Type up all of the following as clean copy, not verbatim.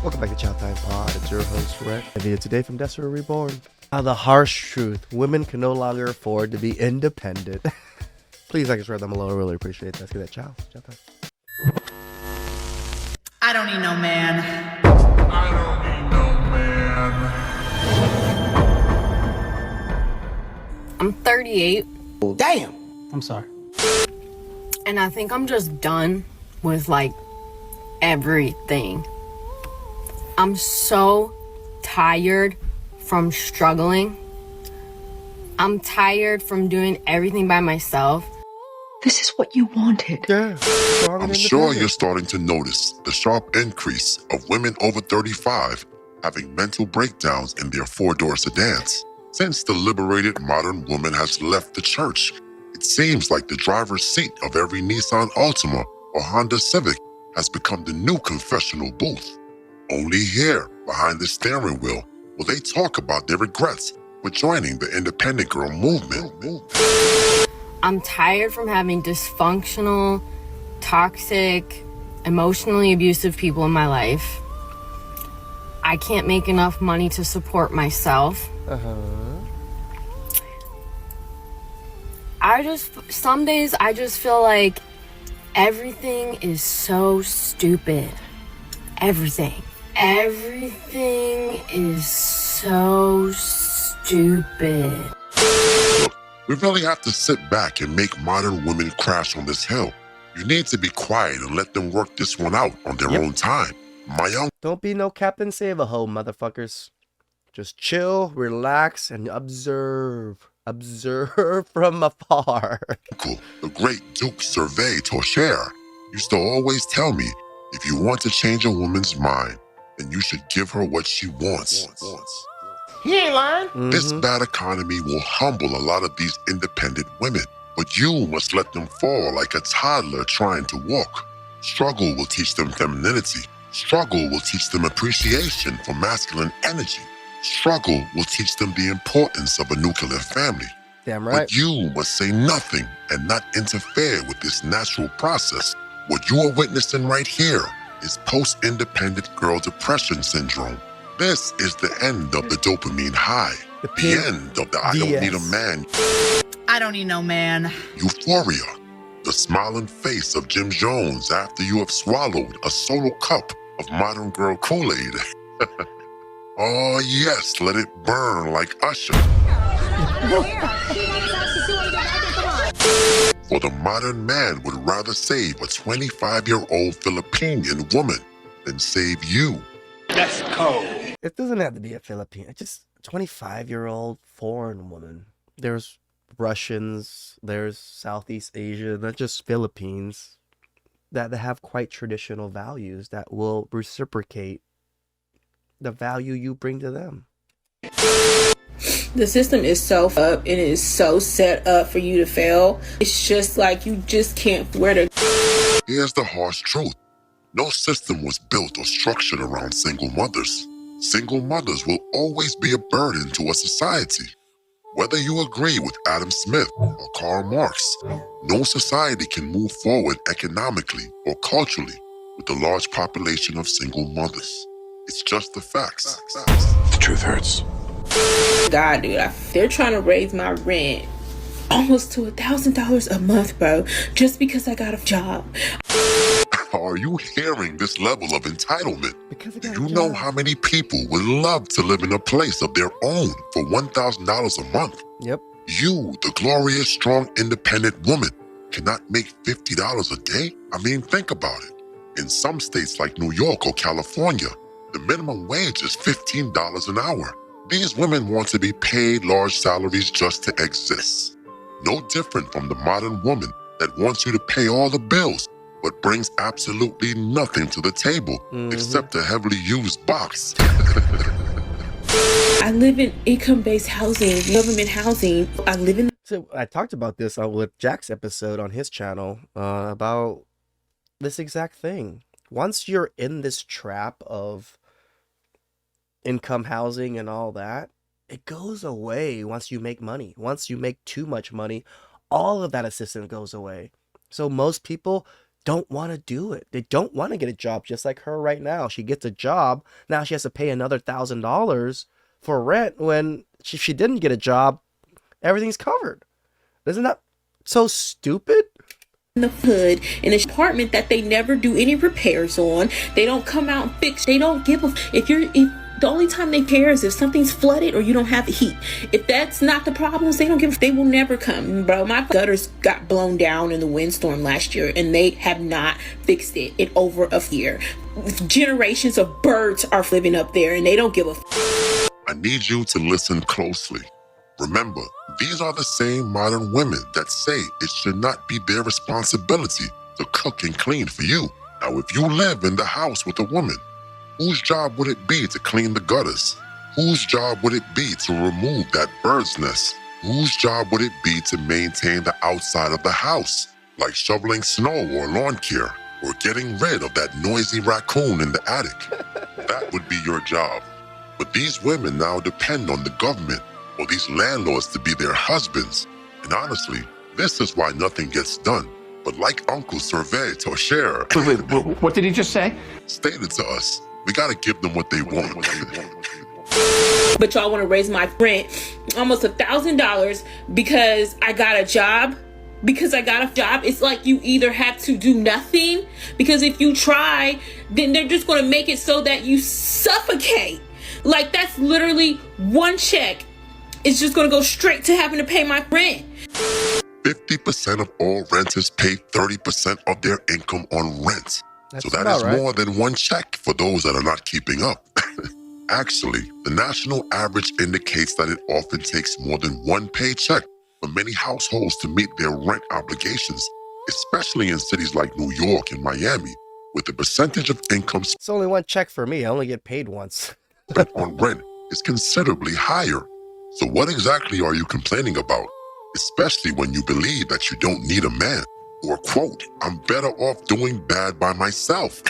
Welcome back to Chow Time Pod. It's your host, Rhett. A video today from Desperate Reborn. The harsh truth. Women can no longer afford to be independent. Please like and share them below. I really appreciate that. Let's get that chow. Chow time. I don't need no man. I don't need no man. I'm 38. Damn. I'm sorry. And I think I'm just done with like everything. I'm so tired from struggling. I'm tired from doing everything by myself. This is what you wanted. Yeah. I'm sure you're starting to notice the sharp increase of women over 35 having mental breakdowns in their four-door sedans. Since the liberated modern woman has left the church, it seems like the driver's seat of every Nissan Altima or Honda Civic has become the new confessional booth. Only here, behind the steering wheel, will they talk about their regrets for joining the independent girl movement. I'm tired from having dysfunctional, toxic, emotionally abusive people in my life. I can't make enough money to support myself. Some days I just feel like everything is so stupid. Everything is so stupid. Look, we really have to sit back and make modern women crash on this hill. You need to be quiet and let them work this one out on their own time. My young Don't be no Captain Save-A-Ho, motherfuckers. Just chill, relax, and observe. Observe from afar. uncle, the great Duke Survey Torcher, used to always tell me, if you want to change a woman's mind, then you should give her what she wants. He ain't lying. This bad economy will humble a lot of these independent women, but you must let them fall like a toddler trying to walk. Struggle will teach them femininity. Struggle will teach them appreciation for masculine energy. Struggle will teach them the importance of a nuclear family. Damn right. But you must say nothing and not interfere with this natural process. What you are witnessing right here is post-independent girl depression syndrome. This is the end of the dopamine high. The end of the I don't need a man I don't need no man. euphoria. The smiling face of Jim Jones after you have swallowed a solo cup of modern girl Kool-Aid. Oh yes, let it burn like Usher. For the modern man would rather save a 25-year-old Filipinian woman than save you. That's cold. It doesn't have to be a Filipino. It's just a 25-year-old foreign woman. There's Russians, there's Southeast Asia, not just Philippines, that have quite traditional values that will reciprocate the value you bring to them. The system is so up and it is so set up for you to fail. It's just like you just can't wear the. Here's the harsh truth. No system was built or structured around single mothers. Single mothers will always be a burden to a society. Whether you agree with Adam Smith or Karl Marx, no society can move forward economically or culturally with a large population of single mothers. It's just the facts. The truth hurts. God, dude, they're trying to raise my rent almost to $1,000 a month, bro, just because I got a job. Are you hearing this level of entitlement? Because I Do got a you know job. how many people would love to live in a place of their own for $1,000 a month? Yep. You, the glorious, strong, independent woman, cannot make $50 a day? I mean, think about it. In some states like New York or California, the minimum wage is $15 an hour. These women want to be paid large salaries just to exist. No different from the modern woman that wants you to pay all the bills, but brings absolutely nothing to the table except a heavily used box. I live in income-based housing, government housing. I live in. So I talked about this with Jack's episode on his channel about this exact thing. Once you're in this trap of income housing and all that, it goes away once you make money. Once you make too much money, all of that assistance goes away. So most people don't want to do it. They don't want to get a job, just like her right now. She gets a job. Now she has to pay another $1,000 for rent when she didn't get a job. Everything's covered. Isn't that so stupid? In the hood in an apartment that they never do any repairs on. They don't come out and fix. They don't give a if the only time they care is if something's flooded or you don't have heat. If that's not the problems, they don't give. They will never come, bro. My gutters got blown down in the windstorm last year, and they have not fixed it in over a year. Generations of birds are living up there, and they don't give a. I need you to listen closely. Remember, these are the same modern women that say it should not be their responsibility to cook and clean for you. Now, if you live in the house with a woman, whose job would it be to clean the gutters? Whose job would it be to remove that bird's nest? Whose job would it be to maintain the outside of the house, like shoveling snow or lawn care, or getting rid of that noisy raccoon in the attic? That would be your job. But these women now depend on the government or these landlords to be their husbands. And honestly, this is why nothing gets done. But like Uncle Survey Tosher What did he just say? stated to us, we gotta give them what they want. But y'all want to raise my rent almost $1,000 because I got a job. Because I got a job, it's like you either have to do nothing, because if you try, then they're just going to make it so that you suffocate. Like, that's literally one check. It's just going to go straight to having to pay my rent. 50% of all renters pay 30% of their income on rent. So that is right. more than one check for those that are not keeping up. Actually, the national average indicates that it often takes more than one paycheck for many households to meet their rent obligations, especially in cities like New York and Miami, with the percentage of income It's only one check for me. I only get paid once. spent on rent is considerably higher. So what exactly are you complaining about? Especially when you believe that you don't need a man. Or quote, I'm better off doing bad by myself.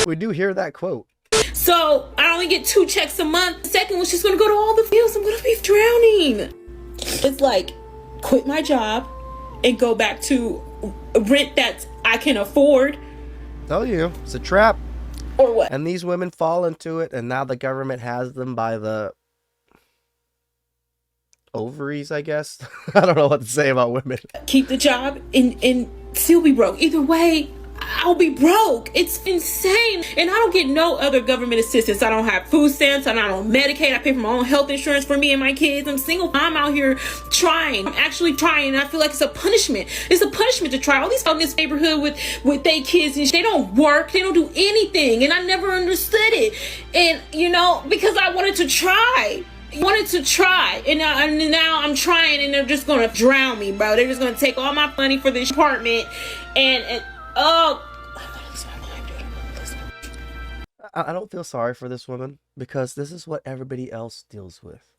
We do hear that quote. So I only get 2 checks a month. The second one's just going to go to all the bills. I'm going to be drowning. It's like, quit my job and go back to rent that I can afford. Tell you, it's a trap. Or what? And these women fall into it, and now the government has them by the ovaries, I guess. I don't know what to say about women. Keep the job and still be broke. Either way, I'll be broke. It's insane. And I don't get no other government assistance. I don't have food stamps, and I don't Medicaid. I pay for my own health insurance for me and my kids. I'm single. I'm out here trying. I'm actually trying, and I feel like it's a punishment. It's a punishment to try. All these folk in this neighborhood with their kids, and they don't work. They don't do anything. And I never understood it. And, because I wanted to try. And now I'm trying, and they're just gonna drown me, bro. They're just gonna take all my money for this apartment, and oh, I don't feel sorry for this woman, because this is what everybody else deals with.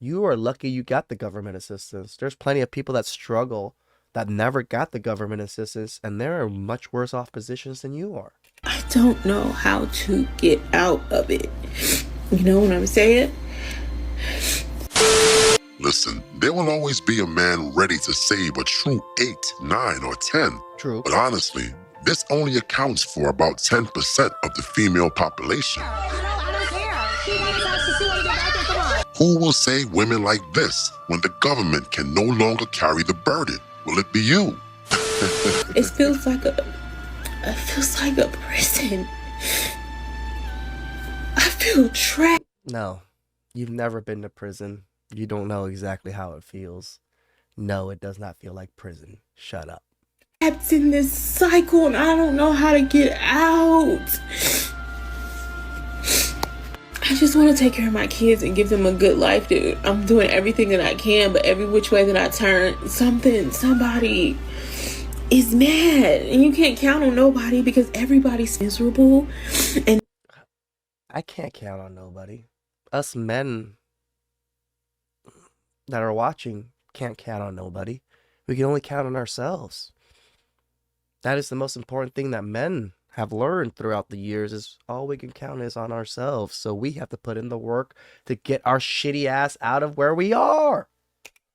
You are lucky you got the government assistance. There's plenty of people that struggle that never got the government assistance, and they're in much worse off positions than you are. I don't know how to get out of it. You know what I'm saying? Listen, there will always be a man ready to save a true 8, 9, or 10. True. But honestly, this only accounts for about 10% of the female population. Who will save women like this when the government can no longer carry the burden? Will it be you? It feels like a prison. I feel trapped. No, you've never been to prison. You don't know exactly how it feels. No, it does not feel like prison. Shut up. Trapped in this cycle, and I don't know how to get out. I just want to take care of my kids and give them a good life, dude. I'm doing everything that I can, but every which way that I turn, somebody is mad. And you can't count on nobody because everybody's miserable. And I can't count on nobody. Us men that are watching can't count on nobody. We can only count on ourselves. That is the most important thing that men have learned throughout the years, is all we can count is on ourselves. So we have to put in the work to get our shitty ass out of where we are.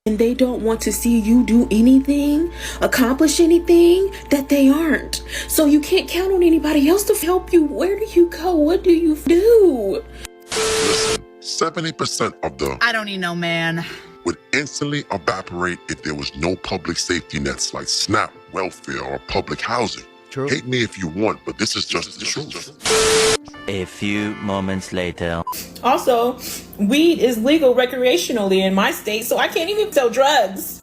And they don't want to see you do anything, accomplish anything that they aren't. So you can't count on anybody else to help you. Where do you go? What do you do? Listen, 70% of the I don't need no man. would instantly evaporate if there was no public safety nets like SNAP, welfare, or public housing. True. Hate me if you want, but this is just the truth. A few moments later. Also, weed is legal recreationally in my state, so I can't even sell drugs.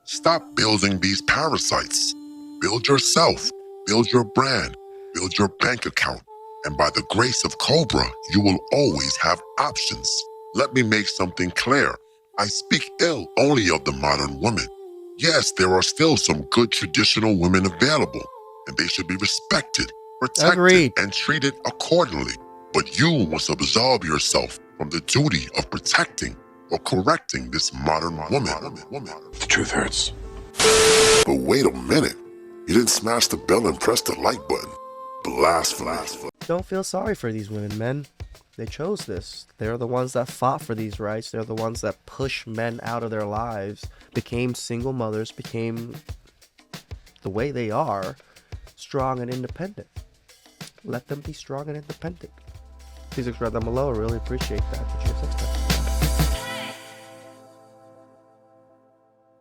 Stop building these parasites. Build yourself, build your brand, build your bank account, and by the grace of Cobra, you will always have options. Let me make something clear. I speak ill only of the modern woman. Yes, there are still some good traditional women available, and they should be respected, protected, Agreed. and treated accordingly. But you must absolve yourself from the duty of protecting or correcting this modern woman. The truth hurts. But wait a minute. You didn't smash the bell and press the like button. Blasphemy. Don't feel sorry for these women, men. They chose this. They're the ones that fought for these rights. They're the ones that pushed men out of their lives, became single mothers, became the way they are, strong and independent. Let them be strong and independent. Please subscribe down below. I really appreciate that. Cheers next time.